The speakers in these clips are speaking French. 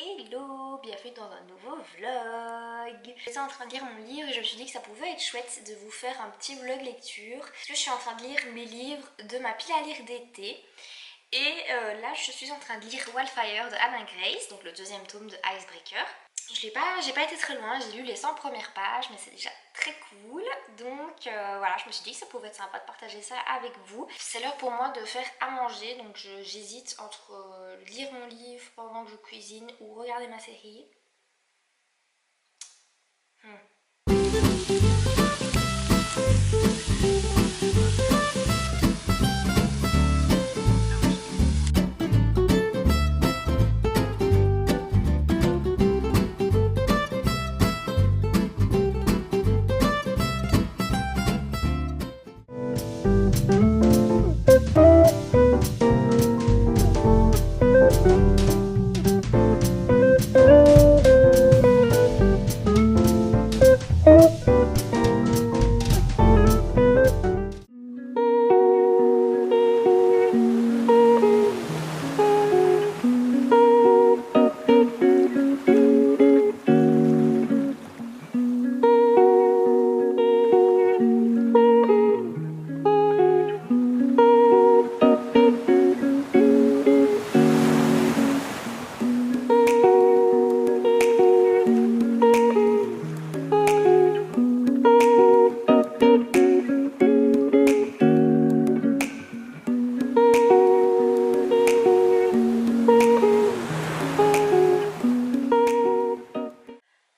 Hello, bienvenue dans un nouveau vlog. J'étais en train de lire mon livre et je me suis dit que ça pouvait être chouette de vous faire un petit vlog lecture. Parce que je suis en train de lire mes livres de ma pile à lire d'été. Et là je suis en train de lire Wildfire de Anna Grace, donc le deuxième tome de Icebreaker. J'ai pas été très loin, j'ai lu les 100 premières pages, mais c'est déjà très cool. Donc voilà, je me suis dit que ça pouvait être sympa de partager ça avec vous. C'est l'heure pour moi de faire à manger, donc j'hésite entre lire mon livre pendant que je cuisine ou regarder ma série.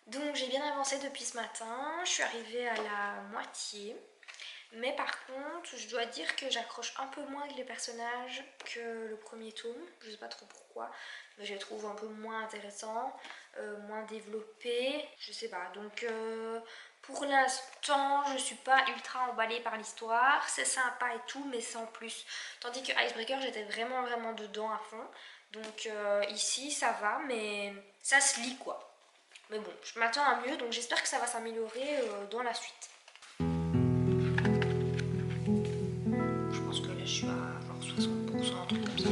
Donc j'ai bien avancé depuis ce matin, je suis arrivée à la moitié. Mais par contre, je dois dire que j'accroche un peu moins avec les personnages que le premier tome. Je sais pas trop pourquoi, mais je les trouve un peu moins intéressants, moins développés. Je sais pas. Donc pour l'instant, je suis pas ultra emballée par l'histoire. C'est sympa et tout, mais sans plus. Tandis que Icebreaker, j'étais vraiment dedans à fond. Donc ici, ça va, mais ça se lit quoi. Mais bon, je m'attends à mieux, donc j'espère que ça va s'améliorer dans la suite. Je pense que là je suis à genre 60%, un truc comme ça.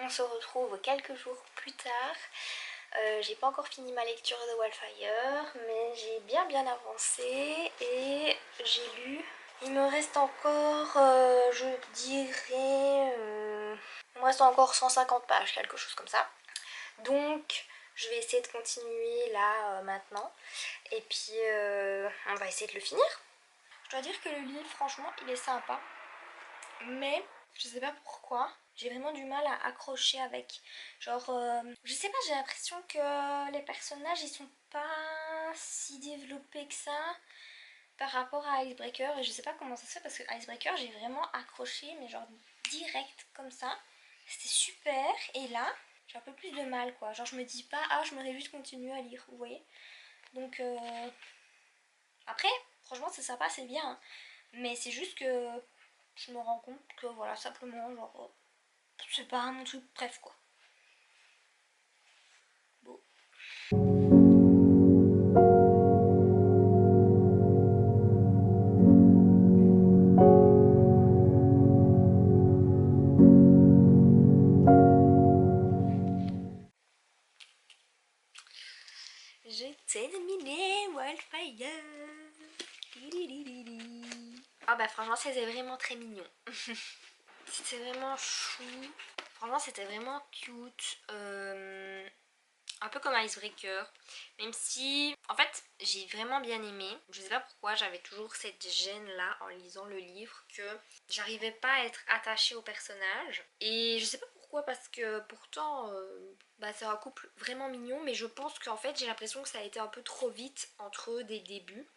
On se retrouve quelques jours plus tard. J'ai pas encore fini ma lecture de Wildfire, mais j'ai bien avancé et j'ai lu. Il me reste encore, je dirais, il me reste encore 150 pages, quelque chose comme ça. Donc je vais essayer de continuer là maintenant et puis on va essayer de le finir. Je dois dire que le livre, franchement, il est sympa, mais je sais pas pourquoi, j'ai vraiment du mal à accrocher avec. Genre, je sais pas, j'ai l'impression que les personnages ils sont pas si développés que ça par rapport à Icebreaker. Et je sais pas comment ça se fait parce que Icebreaker, j'ai vraiment accroché, mais genre direct comme ça. C'était super. Et là, j'ai un peu plus de mal quoi. Genre, je me dis pas, ah, je m'aurais juste continué à lire, vous voyez. Donc, après, franchement, c'est sympa, c'est bien, hein. Mais c'est juste que je me rends compte que voilà, simplement, genre, c'est pas mon truc, bref quoi. Bon. J'ai terminé Wildfire. Ah bah franchement c'était vraiment très mignon. C'était vraiment chou. Franchement c'était vraiment cute. Un peu comme Icebreaker. Même si, en fait, j'ai vraiment bien aimé. Je sais pas pourquoi, j'avais toujours cette gêne là en lisant le livre que j'arrivais pas à être attachée au personnage. Et je sais pas pourquoi. pourquoi, parce que pourtant c'est un couple vraiment mignon, mais je pense qu'en fait j'ai l'impression que ça a été un peu trop vite entre eux dès le début.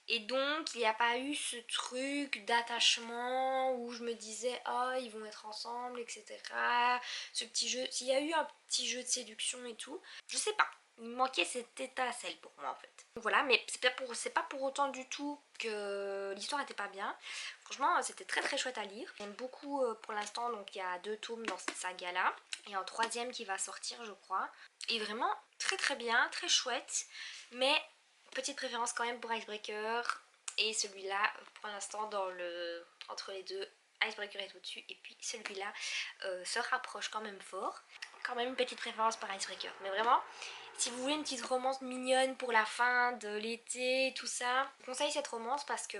Et donc il n'y a pas eu ce truc d'attachement où je me disais oh ils vont être ensemble, etc. Ce petit jeu, s'il y a eu un petit jeu de séduction et tout, je sais pas. Il me manquait cette étincelle pour moi en fait. Donc voilà, mais c'est pas pour autant du tout que l'histoire était pas bien. Franchement c'était très très chouette à lire. J'aime beaucoup pour l'instant, donc il y a 2 tomes dans cette saga là. Et un troisième qui va sortir je crois. Et vraiment très très bien, très chouette. Mais petite préférence quand même pour Icebreaker. Et celui-là pour l'instant entre les deux, Icebreaker est au-dessus et puis celui-là se rapproche quand même fort. Quand même une petite préférence par Icebreaker. Mais vraiment, si vous voulez une petite romance mignonne pour la fin de l'été, tout ça, je vous conseille cette romance parce que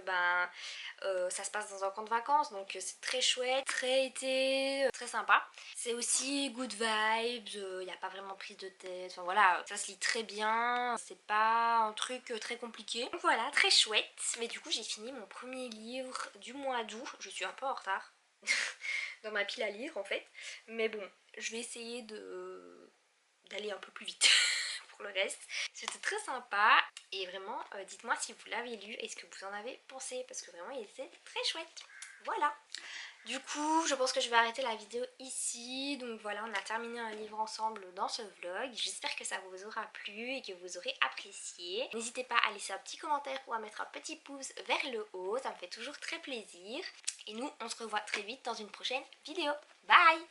ça se passe dans un camp de vacances, donc c'est très chouette, très été, très sympa. C'est aussi good vibes, il n'y a pas vraiment prise de tête, enfin voilà, ça se lit très bien, c'est pas un truc très compliqué. Donc voilà, très chouette. Mais du coup j'ai fini mon premier livre du mois d'août, je suis un peu en retard dans ma pile à lire en fait, mais bon, je vais essayer d'aller un peu plus vite pour le reste. C'était très sympa et vraiment dites-moi si vous l'avez lu et ce que vous en avez pensé parce que vraiment il était très chouette. Voilà. Du coup je pense que je vais arrêter la vidéo ici. Donc voilà, on a terminé un livre ensemble dans ce vlog. J'espère que ça vous aura plu et que vous aurez apprécié. N'hésitez pas à laisser un petit commentaire ou à mettre un petit pouce vers le haut, ça me fait toujours très plaisir. Et nous on se revoit très vite dans une prochaine vidéo. Bye!